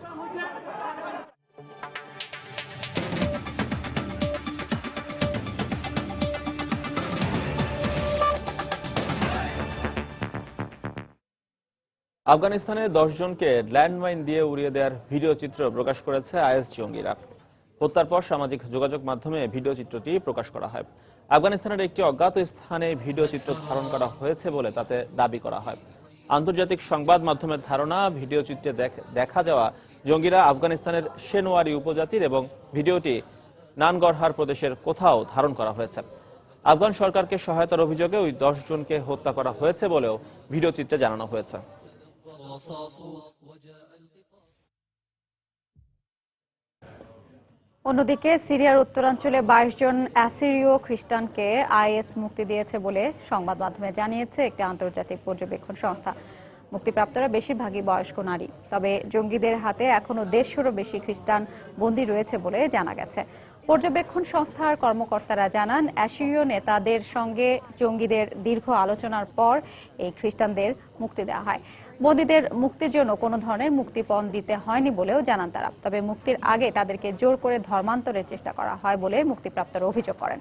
আফগানিস্তানে 10 জনকে ল্যান্ডমাইন দিয়ে উড়িয়ে দেওয়ার ভিডিও চিত্র প্রকাশ করেছে আইএস জঙ্গিরা। হত্যার পর সামাজিক যোগাযোগ মাধ্যমে ভিডিও চিত্রটি প্রকাশ করা হয়। আফগানিস্তানের একটি অজ্ঞাত স্থানে ভিডিও চিত্র ধারণ করা হয়েছে বলে তাতে দাবি করা হয়। আন্তর্জাতিক সংবাদ মাধ্যমের ধারণা, ভিডিও চিত্রে দেখা যাওয়া জঙ্গিরা আফগানিস্তানের শেনওয়ারি উপজাতির এবং ভিডিওটি নানগরহার প্রদেশের কোথাও ধারণ করা হয়েছে। আফগান সরকারকে সহায়তার অভিযোগে ওই 10 জনকে হত্যা করা হয়েছে বলেও ভিডিও চিত্রে জানানো হয়েছে। অন্যদিকে সিরিয়ার উত্তরাঞ্চলে 22 জন অ্যাসিরীয় খ্রিস্টানকে আইএস মুক্তি দিয়েছে বলে সংবাদ মাধ্যমে জানিয়েছে একটি আন্তর্জাতিক পর্যবেক্ষণ সংস্থা। মুক্তিপ্রাপ্তরা বেশিরভাগই বয়স্ক নারী। তবে জঙ্গিদের হাতে এখনো 150-এরও বেশি খ্রিস্টান বন্দী রয়েছে বলে জানা গেছে। পর্যবেক্ষণ সংস্থার কর্মকর্তারা জানান, অ্যাসিরীয় নেতাদের সঙ্গে জঙ্গিদের দীর্ঘ আলোচনার পর এই খ্রিস্টানদের মুক্তি দেওয়া হয়। বন্দীদের মুক্তির জন্য কোনো ধরনের মুক্তিপণ দিতে হয়নি বলেও জানান তারা। তবে মুক্তির আগে তাদেরকে জোর করে ধর্মান্তরের চেষ্টা করা হয় বলে মুক্তিপ্রাপ্তরা অভিযোগ করেন।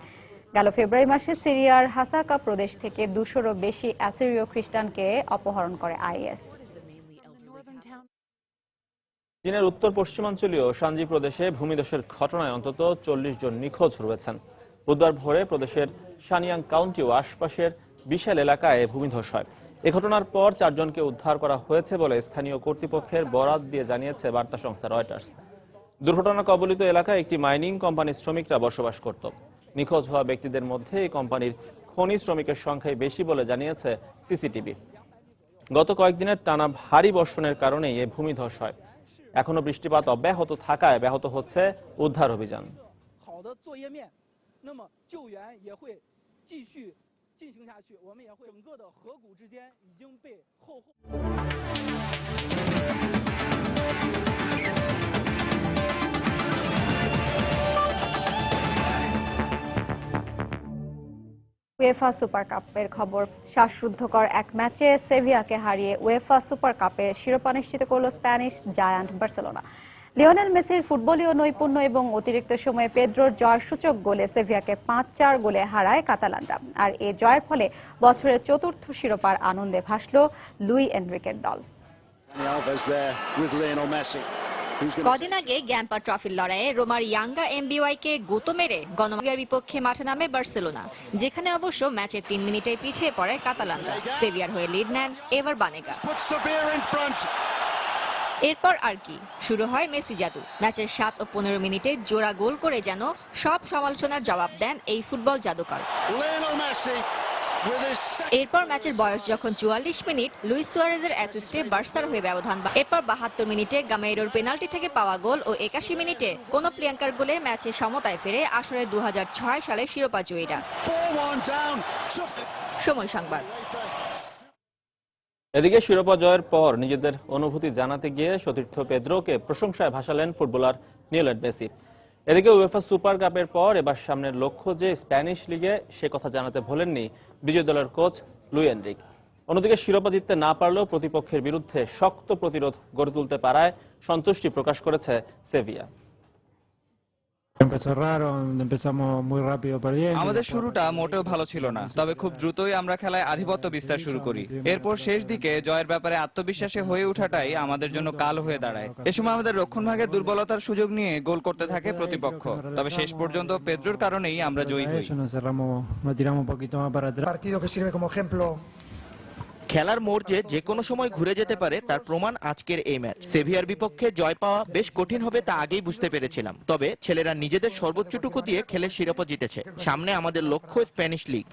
গেল ফেব্রুয়ারি মাসে সিরিয়ার হাসাকা প্রদেশ থেকে 200-এরও বেশি অ্যাসিরীয় খ্রিস্টানকে অপহরণ করে আইএস। চীনের উত্তর পশ্চিমাঞ্চলীয় শানজি প্রদেশে ভূমিধসের ঘটনায় অন্তত 40 জন নিখোঁজ রয়েছেন। বুধবার ভোরে প্রদেশের শানিয়াং কাউন্টি ও আশপাশের বিশাল এলাকায় ভূমিধস হয়। এ ঘটনার পর 4 জনকে উদ্ধার করা হয়েছে বলে স্থানীয় কর্তৃপক্ষের বরাত দিয়ে জানিয়েছে বার্তা সংস্থা রয়টার্স। দুর্ঘটনা কবলিত এলাকায় একটি মাইনিং কোম্পানির শ্রমিকরা বসবাস করত। নিখোঁজ হওয়া ব্যক্তিদের মধ্যে এই কোম্পানির খনি শ্রমিকের সংখ্যাই বেশি বলে জানিয়েছে সিসিটিভি। গত কয়েকদিনের টানা ভারী বর্ষণের কারণেই এই ভূমিধস হয়। এখনো বৃষ্টিপাত অব্যাহত থাকায় ব্যাহত হচ্ছে উদ্ধার অভিযান। উয়েফা সুপার কাপের খবর। শ্বাসরুদ্ধকর এক ম্যাচে সেভিয়াকে হারিয়ে উয়েফা সুপার কাপে শিরোপা নিশ্চিত করল স্প্যানিশ জায়ান্ট বার্সেলোনা। লিওনেল মেসির ফুটবলীয় নৈপুণ্য এবং অতিরিক্ত সময়ে পেদ্রোর জয়সূচক গোলে সেভিয়াকে ৫-৪ গোলে হারায় কাতালানরা। আর এ জয়ের ফলে বছরের চতুর্থ শিরোপার আনন্দে ভাসল লুই এনরিকের দল। কদিন আগে গ্যাম্পা ট্রফির লড়াইয়ে রোমার ইয়াঙ্গা এমবিওয়াইকে গুঁতো মেরে গণমার্গের বিপক্ষে মাঠে নামে বার্সেলোনা, যেখানে অবশ্য ম্যাচের 3 মিনিটেই পিছিয়ে পড়ে কাতালানরা। সেভিয়ার হয়ে লিড নেন এবার বানেগা। এরপর আর কি, শুরু হয় মেসি জাদু। ম্যাচের 7 ও 15 মিনিটে জোড়া গোল করে যেন সব সমালোচনার জবাব দেন এই ফুটবল জাদুকর। এরপর ম্যাচের বয়স যখন 44 মিনিট, লুইস সুয়ারেজের অ্যাসিস্টে বার্সার হয়ে ব্যবধান। এরপর 72 মিনিটে গামেইরোর পেনাল্টি থেকে পাওয়া গোল ও 81 মিনিটে কোনো প্রিয়াঙ্কার গোলে ম্যাচে সমতায় ফেরে আসরে 2006 সালে শিরোপা জয়ীরা। সময় সংবাদ। এদিকে শিরোপা জয়ের পর নিজেদের অনুভূতি জানাতে গিয়ে সতীর্থ পেদ্রোকে প্রশংসায় ভাসালেন ফুটবলার লিওনেল মেসি। এদিকে উয়েফা সুপার কাপের পর এবার সামনের লক্ষ্য যে স্প্যানিশ লিগে, সে কথা জানাতে ভোলেননি বিজয়ী দলের কোচ লুই এনরিক। অন্যদিকে শিরোপা জিততে না পারলেও প্রতিপক্ষের বিরুদ্ধে শক্ত প্রতিরোধ গড়ে তুলতে পারায় সন্তুষ্টি প্রকাশ করেছে সেভিয়া। আমাদের শুরুটা মোটেও ভালো ছিল না, তবে খুব দ্রুতই আমরা খেলায় আধিপত্য বিস্তার শুরু করি। এরপর শেষ দিকে জয়ের ব্যাপারে আত্মবিশ্বাসী হয়ে ওঠাটাই আমাদের জন্য কাল হয়ে দাঁড়ায়। এ সময় আমাদের রক্ষণভাগের দুর্বলতার সুযোগ নিয়ে গোল করতে থাকে প্রতিপক্ষ, তবে শেষ পর্যন্ত পেদ্রোর কারণেই আমরা জয়ী হই। খেলার মোড় যে কোনো সময় ঘুরে যেতে পারে তার প্রমাণ আজকের এই ম্যাচ। সেভিয়ার বিপক্ষে জয় পাওয়া বেশ কঠিন হবে তা আগেই বুঝতে পেরেছিলাম, তবে ছেলেরা নিজেদের সর্বোচ্চটুকু দিয়ে খেলে শিরোপা জিতেছে। সামনে আমাদের লক্ষ্য স্প্যানিশ লিগ।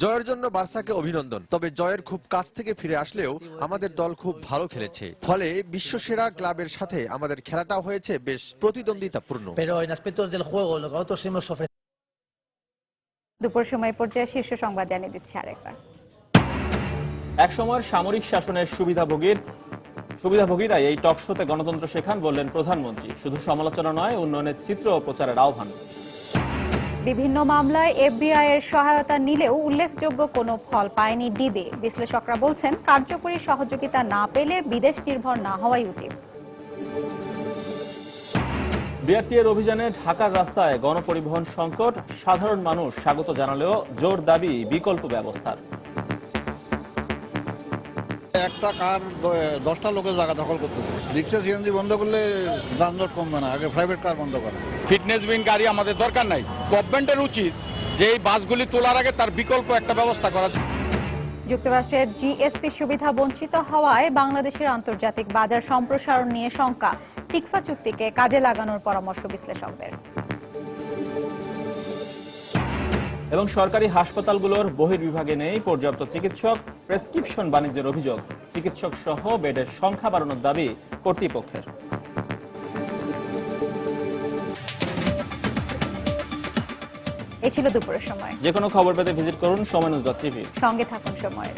জয়ের জন্য বার্সাকে অভিনন্দন, তবে জয়ের খুব কাছ থেকে ফিরে আসলেও আমাদের দল খুব ভালো খেলেছে, ফলে বিশ্বসেরা ক্লাবের সাথে আমাদের খেলাটাও হয়েছে বেশ প্রতিদ্বন্দ্বিতাপূর্ণ। দুপুর সময় পর্যায়ে শীর্ষ সংবাদ জানিয়ে দিচ্ছি আরেকবার। এক সময়ের সামরিক শাসনের সুবিধাভোগীরা এই টক শোতে গণতন্ত্র শেখান বললেন প্রধানমন্ত্রী। শুধু সমালোচনা নয়, উন্নয়নের চিত্র ও প্রচারের আহ্বান। বিভিন্ন মামলায় এফবিআই এর সহায়তা নিলেও উল্লেখযোগ্য কোনো ফল পায়নি ডিবি। বিশ্লেষকরা বলছেন, কার্যকরী সহযোগিতা না পেলে বিদেশ নির্ভর না হওয়াই উচিত। বিআরটিএর অভিযানে ঢাকার রাস্তায় গণপরিবহন সংকট, সাধারণ মানুষ স্বাগত জানালেও জোর দাবি বিকল্প ব্যবস্থার। একটা কার 10টা লোকের জায়গা দখল করতে, রিক্সা সিএনজি বন্ধ করলে যানজট কমবে না, আগে প্রাইভেট কার বন্ধ করে। ফিটনেস বিন গাড়ি আমাদের দরকার নাই, গভর্নমেন্টের উচিত যে এই বাসগুলি তোলার আগে তার বিকল্প একটা ব্যবস্থা করা। যুক্তরাষ্ট্রের জিএসপি সুবিধা বঞ্চিত হওয়ায় বাংলাদেশের আন্তর্জাতিক বাজার সম্প্রসারণ নিয়ে শঙ্কা। টিকফা চুক্তিকে কাজে লাগানোর পরামর্শ বিশ্লেষকদের। এবং সরকারি হাসপাতালগুলোর বহির্বিভাগে নেই পর্যাপ্ত চিকিৎসক, প্রেসক্রিপশন বাণিজ্যের অভিযোগ। চিকিৎসক সহ বেডের সংখ্যা বাড়ানোর দাবি কর্তৃপক্ষের। এই ছিল দুপুরের সময়। যে কোনো খবর পেতে ভিজিট করুন সময়নিউজ.টিভি। সঙ্গে থাকুন সময়ের।